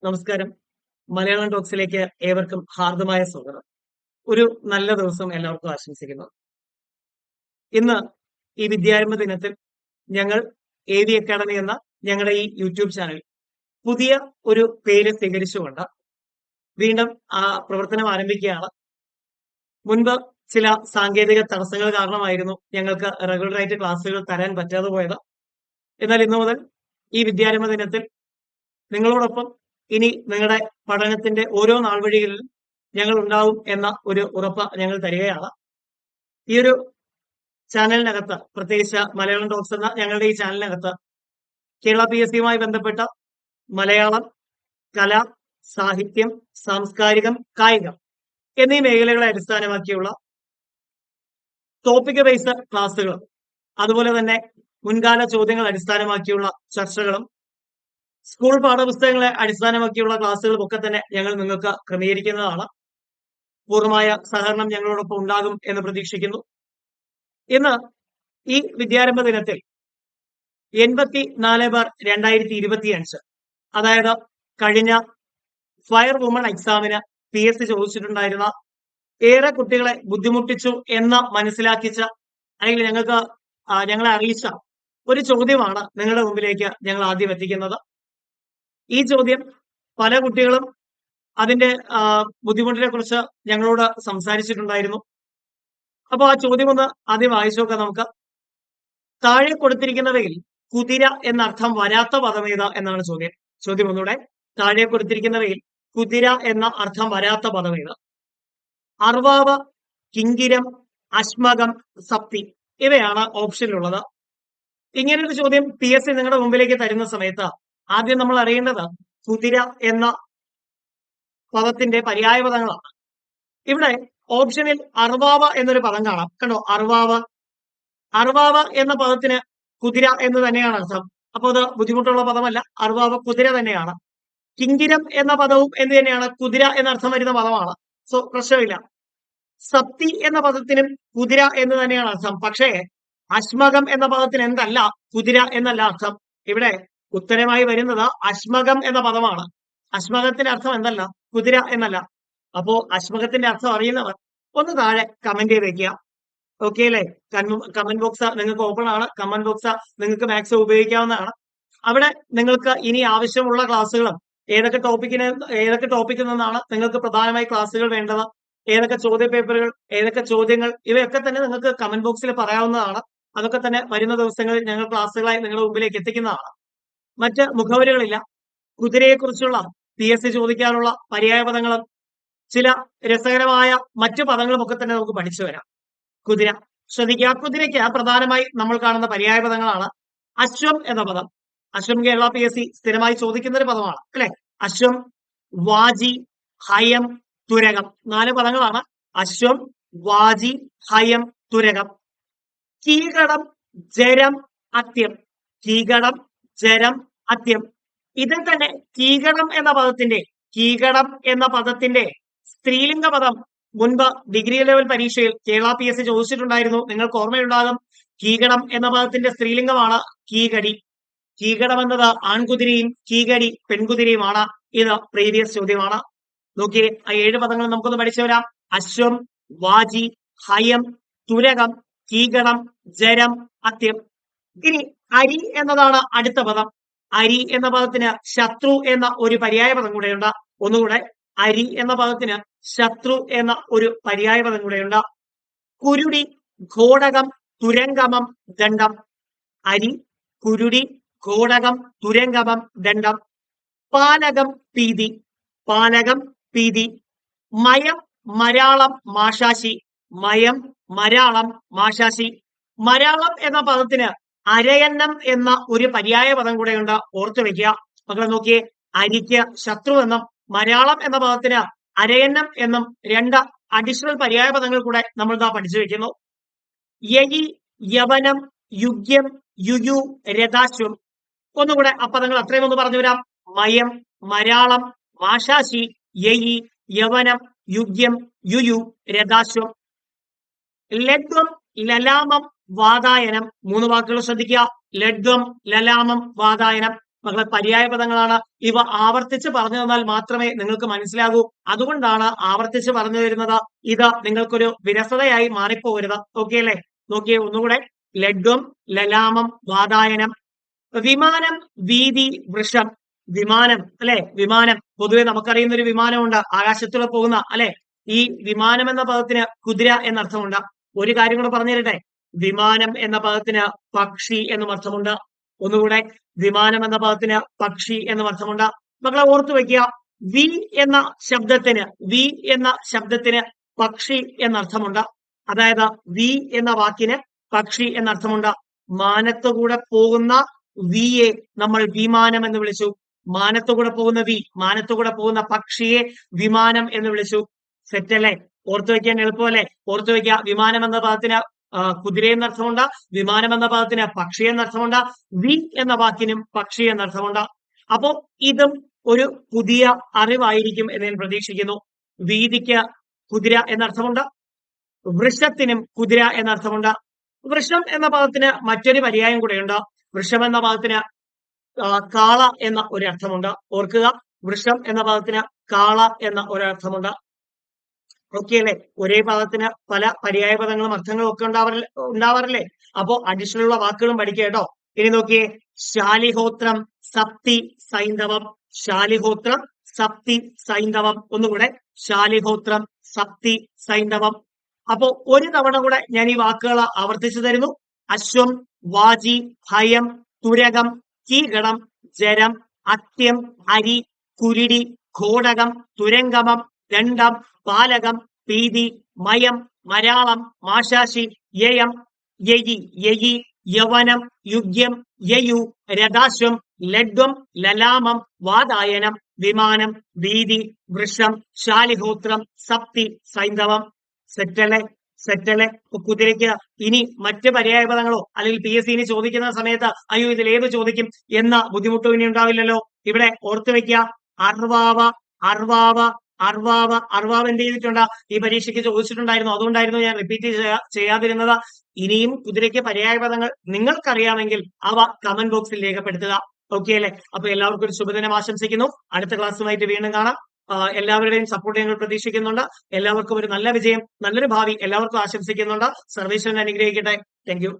നമസ്കാരം. മലയാളം ടോക്സിലേക്ക് ഏവർക്കും ഹാർദമായ സ്വാഗതം. ഒരു നല്ല ദിവസം എല്ലാവർക്കും ആശംസിക്കുന്നു. ഇന്ന് ഈ വിദ്യാരംഭ ദിനത്തിൽ ഞങ്ങൾ AV അക്കാഡമി എന്ന ഞങ്ങളുടെ ഈ യൂട്യൂബ് ചാനൽ പുതിയ ഒരു പേര് സ്വീകരിച്ചുകൊണ്ട് വീണ്ടും പ്രവർത്തനം ആരംഭിക്കുകയാണ്. മുൻപ് ചില സാങ്കേതിക തടസ്സങ്ങൾ കാരണമായിരുന്നു ഞങ്ങൾക്ക് റെഗുലറായിട്ട് ക്ലാസ്സുകൾ തരാൻ പറ്റാതെ പോയത്. എന്നാൽ ഇന്നു മുതൽ ഈ വിദ്യാരംഭ ദിനത്തിൽ നിങ്ങളോടൊപ്പം ഇനി നിങ്ങളുടെ പഠനത്തിന്റെ ഓരോ നാൾവഴികളിലും ഞങ്ങൾ ഉണ്ടാവും എന്ന ഒരു ഉറപ്പ് ഞങ്ങൾ തരികയാണ്. ഈ ഒരു ചാനലിനകത്ത്, പ്രത്യേകിച്ച് മലയാളം ടോക്സ് എന്ന ഞങ്ങളുടെ ഈ ചാനലിനകത്ത് കേരള PSCയുമായി ബന്ധപ്പെട്ട മലയാളം, കല, സാഹിത്യം, സാംസ്കാരികം, കായികം എന്നീ മേഖലകളെ അടിസ്ഥാനമാക്കിയുള്ള ടോപ്പിക് ബേസ്ഡ് ക്ലാസ്സുകളും അതുപോലെ തന്നെ മുൻകാല ചോദ്യങ്ങൾ അടിസ്ഥാനമാക്കിയുള്ള ചർച്ചകളും സ്കൂൾ പാഠപുസ്തകങ്ങളെ അടിസ്ഥാനമാക്കിയുള്ള ക്ലാസ്സുകളും ഒക്കെ തന്നെ ഞങ്ങൾ നിങ്ങൾക്ക് ക്രമീകരിക്കുന്നതാണ്. പൂർണ്ണമായ സഹകരണം ഞങ്ങളോടൊപ്പം ഉണ്ടാകും എന്ന് പ്രതീക്ഷിക്കുന്നു. ഇന്ന് ഈ വിദ്യാരംഭ ദിനത്തിൽ 84/2025, അതായത് കഴിഞ്ഞ ഫയർ വുമൺ എക്സാമിന് PSC ചോദിച്ചിട്ടുണ്ടായിരുന്ന, ഏറെ കുട്ടികളെ ബുദ്ധിമുട്ടിച്ചു എന്ന് മനസ്സിലാക്കിച്ച അല്ലെങ്കിൽ ഞങ്ങളെ അറിയിച്ച ഒരു ചോദ്യമാണ് നിങ്ങളുടെ മുമ്പിലേക്ക് ഞങ്ങൾ ആദ്യം എത്തിക്കുന്നത്. ഈ ചോദ്യം പല കുട്ടികളും അതിന്റെ ബുദ്ധിമുട്ടിനെ കുറിച്ച് ഞങ്ങളോട് സംസാരിച്ചിട്ടുണ്ടായിരുന്നു. അപ്പോൾ ആ ചോദ്യം ഒന്ന് ആദ്യം വായിച്ചു നോക്കാം നമുക്ക്. താഴെ കൊടുത്തിരിക്കുന്നവയിൽ കുതിര എന്നർത്ഥം വരാത്ത പദമേത എന്നാണ് ചോദ്യം. ചോദ്യം ഒന്നുകൂടെ. താഴെ കൊടുത്തിരിക്കുന്നവയിൽ കുതിര എന്ന അർത്ഥം വരാത്ത പദമേത? അർവാവ്, കിങ്കിരം, അശ്മകം, സപ്തി ഇവയാണ് ഓപ്ഷനിലുള്ളത്. ഇങ്ങനൊരു ചോദ്യം PSC നിങ്ങളുടെ മുമ്പിലേക്ക് തരുന്ന സമയത്ത് ആദ്യം നമ്മൾ അറിയേണ്ടത് കുതിര എന്ന പദത്തിന്റെ പര്യായ പദങ്ങളാണ്. ഇവിടെ ഓപ്ഷനിൽ അർവാവ എന്നൊരു പദം കാണാം. കണ്ടോ? അർവാവ എന്ന പദത്തിന് കുതിര എന്ന് തന്നെയാണ് അർത്ഥം. അപ്പൊ അത് ബുദ്ധിമുട്ടുള്ള പദമല്ല. അർവാവ കുതിര തന്നെയാണ്. കിങ്കിരം എന്ന പദവും എന്ത് തന്നെയാണ്? കുതിര എന്നർത്ഥം വരുന്ന പദമാണ്. സോ പ്രശ്നമില്ല. സപ്തി എന്ന പദത്തിനും കുതിര എന്ന് തന്നെയാണ് അർത്ഥം. പക്ഷേ അശ്മകം എന്ന പദത്തിന് എന്തല്ല? കുതിര എന്നല്ല അർത്ഥം. ഇവിടെ ഉത്തരമായി വരുന്നത് അശ്മകം എന്ന പദമാണ്. അശ്മകത്തിന്റെ അർത്ഥം എന്തല്ല? കുതിര എന്നല്ല. അപ്പോ അശ്മകത്തിന്റെ അർത്ഥം അറിയുന്നവർ ഒന്ന് താഴെ കമന്റ് ചെയ്ത് വെക്കുക. ഓക്കെ അല്ലേ? കമന്റ് ബോക്സ് നിങ്ങൾക്ക് ഓപ്പൺ ആണ്. കമന്റ് ബോക്സ് നിങ്ങൾക്ക് മാക്സിമം ഉപയോഗിക്കാവുന്നതാണ്. അവിടെ നിങ്ങൾക്ക് ഇനി ആവശ്യമുള്ള ക്ലാസ്സുകളും ഏതൊക്കെ ടോപ്പിക്കിൽ നിന്നാണ് നിങ്ങൾക്ക് പ്രധാനമായി ക്ലാസ്സുകൾ വേണ്ടത്, ഏതൊക്കെ ചോദ്യ പേപ്പറുകൾ, ഏതൊക്കെ ചോദ്യങ്ങൾ, ഇവയൊക്കെ തന്നെ നിങ്ങൾക്ക് കമന്റ് ബോക്സിൽ പറയാവുന്നതാണ്. അതൊക്കെ തന്നെ വരുന്ന ദിവസങ്ങളിൽ ഞങ്ങൾ ക്ലാസ്സുകളായി നിങ്ങളുടെ മുമ്പിലേക്ക് എത്തിക്കുന്നതാണ്. മറ്റ് മുഖവരികളില്ല. കുതിരയെക്കുറിച്ചുള്ള PSC ചോദിക്കാനുള്ള പര്യായ പദങ്ങളും ചില രസകരമായ മറ്റു പദങ്ങളും ഒക്കെ തന്നെ നമുക്ക് പഠിച്ചു വരാം. കുതിര ശ്രദ്ധിക്കുക. കുതിരയ്ക്ക് പ്രധാനമായി നമ്മൾ കാണുന്ന പര്യായ പദങ്ങളാണ് അശ്വം എന്ന പദം. അശ്വം കേരള PSC സ്ഥിരമായി ചോദിക്കുന്ന ഒരു പദമാണ് അല്ലെ? അശ്വം, വാജി, ഹയം, തുരകം. 4 പദങ്ങളാണ്. അശ്വം, വാജി, ഹയം, തുരകം. കീകടം, ജരം, അത്യം. കീകടം, ജരം, അത്യം. ഇതിൽ തന്നെ കീകടം എന്ന പദത്തിന്റെ സ്ത്രീലിംഗ പദം മുൻപ് ഡിഗ്രി ലെവൽ പരീക്ഷയിൽ കേരള PSC ചോദിച്ചിട്ടുണ്ടായിരുന്നു. നിങ്ങൾക്ക് ഓർമ്മയുണ്ടാകും. കീകടം എന്ന പദത്തിന്റെ സ്ത്രീലിംഗമാണ് കീകടി. കീകടം എന്നത് ആൺകുതിരയും കീകടി പെൺകുതിരയുമാണ്. ഇത് പ്രീവിയസ് ചോദ്യമാണ്. നോക്കിയേ, ആ 7 പദങ്ങൾ നമുക്കൊന്ന് പഠിച്ചു വരാം. അശ്വം, വാജി, ഹയം, തുരകം, കീകടം, ജരം, അത്യം. ഇനി അരി എന്നതാണ് അടുത്ത പദം. അരി എന്ന പദത്തിന് ശത്രു എന്ന ഒരു പര്യായ പദം കൂടെയുണ്ട്. ഒന്നുകൂടെ, അരി എന്ന പദത്തിന് ശത്രു എന്ന ഒരു പര്യായ പദം കൂടെയുണ്ട്. കുരുടി, ഘോടകം, തുരങ്കമം, ദണ്ഡം. അരി, കുരുടി, ഘോടകം, തുരങ്കമം, ദണ്ഡം. പാലകം, പീതി. മയം, മരാളം, മാഷാശി. മയം, മരാളം, മാഷാശി. മരാളം എന്ന പദത്തിന് അരയന്നം എന്ന ഒരു പര്യായ പദം കൂടെയുണ്ട്. ഓർത്തു വെക്കുക. മക്കളെ നോക്കിയേ, അരിക്ക് ശത്രു എന്നും മരാളം എന്ന പദത്തിന് അരയന്നം എന്നും 2 അഡീഷണൽ പര്യായ പദങ്ങൾ കൂടെ നമ്മൾ പഠിച്ചു വെക്കുന്നു. യയി, യവനം, യുഗ്യം, യുയു, രഥാശ്വം. ഒന്നുകൂടെ ആ പദങ്ങൾ അത്രയും ഒന്ന് പറഞ്ഞു വരാം. മയം, മരാളം, മാഷാശി, യയി, യവനം, യുഗ്യം, യുയു, രഥാശ്വം. ലഡ്വം, ലലാമം, വാതായനം. 3 വാക്കുകൾ ശ്രദ്ധിക്കുക. ലഡ്വം, ലലാമം, വാതായനം. മക്കളെ പര്യായ പദങ്ങളാണ്. ഇവ ആവർത്തിച്ച് പറഞ്ഞു തന്നാൽ മാത്രമേ നിങ്ങൾക്ക് മനസ്സിലാകൂ. അതുകൊണ്ടാണ് ആവർത്തിച്ച് പറഞ്ഞു തരുന്നത്. ഇത് നിങ്ങൾക്കൊരു വിരസതയായി മാറിപ്പോകരുത്. ഓക്കെ അല്ലേ? നോക്കിയേ ഒന്നുകൂടെ. ലഡ്വം, ലലാമം, വാതായനം. വിമാനം, വീതി, വൃഷം. വിമാനം അല്ലെ? വിമാനം പൊതുവെ നമുക്കറിയുന്ന ഒരു വിമാനമുണ്ട്, ആകാശത്തൂടെ പോകുന്ന അല്ലെ? ഈ വിമാനം എന്ന പദത്തിന് കുതിര എന്നർത്ഥമുണ്ട്. ഒരു കാര്യം കൂടെ പറഞ്ഞു തരട്ടെ. വിമാനം എന്ന പദത്തിന് പക്ഷി എന്നും അർത്ഥമുണ്ട്. ഒന്നുകൂടെ, വിമാനം എന്ന പദത്തിന് പക്ഷി എന്നും അർത്ഥമുണ്ട്. മക്കളെ ഓർത്തു വെക്കുക, വി എന്ന ശബ്ദത്തിന് പക്ഷി എന്നർത്ഥമുണ്ട്. അതായത് വി എന്ന വാക്കിന് പക്ഷി എന്നർത്ഥമുണ്ട്. മാനത്തുകൂടെ പോകുന്ന വിയെ നമ്മൾ വിമാനം എന്ന് വിളിച്ചു. മാനത്തുകൂടെ പോകുന്ന മാനത്തുകൂടെ പോകുന്ന പക്ഷിയെ വിമാനം എന്ന് വിളിച്ചു. സെറ്റ് അല്ലേ? ഓർത്തു വെക്കാൻ എളുപ്പമല്ലേ? ഓർത്തു വെക്കുക, വിമാനം എന്ന പദത്തിന് കുതിര എന്നർത്ഥമുണ്ട്. വിമാനം എന്ന പദത്തിന് പക്ഷി എന്നർത്ഥമുണ്ട്. വി എന്ന വാക്കിനും പക്ഷി എന്നർത്ഥമുണ്ട്. അപ്പോ ഇതും ഒരു പുതിയ അറിവായിരിക്കും എന്ന് ഞാൻ പ്രതീക്ഷിക്കുന്നു. വീതിക്ക് കുതിര എന്നർത്ഥമുണ്ട്. വൃഷത്തിനും കുതിര എന്നർത്ഥമുണ്ട്. വൃഷം എന്ന പദത്തിന് മറ്റൊരു പര്യായം കൂടെയുണ്ട്. വൃഷം എന്ന പദത്തിന് കാള എന്ന ഒരു അർത്ഥമുണ്ട്. ഓർക്കുക, വൃഷം എന്ന പദത്തിന് കാള എന്ന ഒരർത്ഥമുണ്ട്. ഓക്കെ അല്ലേ? ഒരേ പദത്തിന് പല പര്യായ പദങ്ങളും അർത്ഥങ്ങളും ഒക്കെ ഉണ്ടാവാറില്ലേ? അപ്പോ അഡീഷണൽ ഉള്ള വാക്കുകളും പഠിക്കുക കേട്ടോ. ഇനി നോക്കിയേ, ശാലിഹോത്രം, സപ്തി, സൈന്ധവം. ശാലിഹോത്രം, സപ്തി, സൈന്ധവം. ഒന്നുകൂടെ, ശാലിഹോത്രം, സപ്തി, സൈന്ധവം. അപ്പോ ഒരു തവണ കൂടെ ഞാൻ ഈ വാക്കുകൾ ആവർത്തിച്ചു തരുന്നു. അശ്വം, വാജി, ഭയം, തുരകം, കീകടം, ജരം, അത്യം, അരി, കുരിടി, ഘോടകം, തുരങ്കമം, ദണ്ഡം, പാലകം, പീതി, മയം, മരാളം, മാശാശി, യയം, യയി, യയി, യവനം, യുഗ്യം, യയു, രഥാശ്വം, ലഡ്വം, ലലാമം, വാതായനം, വിമാനം, വീതി, വൃഷം, ശാലിഹോത്രം, സപ്തി, സൈന്ധവം. സെറ്റല്ലേ? സെറ്റല്ലേ? കുതിരയ്ക്ക് ഇനി മറ്റ് പര്യായ പദങ്ങളോ അല്ലെങ്കിൽ PSC ഇനി ചോദിക്കുന്ന സമയത്ത് അയ്യോ ഇതിൽ ഏത് ചോദിക്കും എന്ന ബുദ്ധിമുട്ടും ഇനി ഉണ്ടാവില്ലല്ലോ. ഇവിടെ ഓർത്തു വെക്കുക, അർവാവ, അർവാവ, അർവാവ. അർവാവ് എന്ത് ചെയ്തിട്ടുണ്ട്? ഈ പരീക്ഷയ്ക്ക് ചോദിച്ചിട്ടുണ്ടായിരുന്നു. അതുകൊണ്ടായിരുന്നു ഞാൻ റിപ്പീറ്റ് ചെയ്യാതിരുന്നത്. ഇനിയും കുതിരയ്ക്ക് പര്യായ പദങ്ങൾ നിങ്ങൾക്കറിയാമെങ്കിൽ അവ കമന്റ് ബോക്സിൽ രേഖപ്പെടുത്തുക. ഓക്കെ അല്ലേ? അപ്പൊ എല്ലാവർക്കും ഒരു ശുഭദിനം ആശംസിക്കുന്നു. അടുത്ത ക്ലാസ്സുമായിട്ട് വീണ്ടും കാണാം. എല്ലാവരുടെയും സപ്പോർട്ട് ഞങ്ങൾ പ്രതീക്ഷിക്കുന്നുണ്ട്. എല്ലാവർക്കും ഒരു നല്ല വിജയം, നല്ലൊരു ഭാവി എല്ലാവർക്കും ആശംസിക്കുന്നുണ്ട്. സർവേശ്വരൻ അനുഗ്രഹിക്കട്ടെ. Thank you.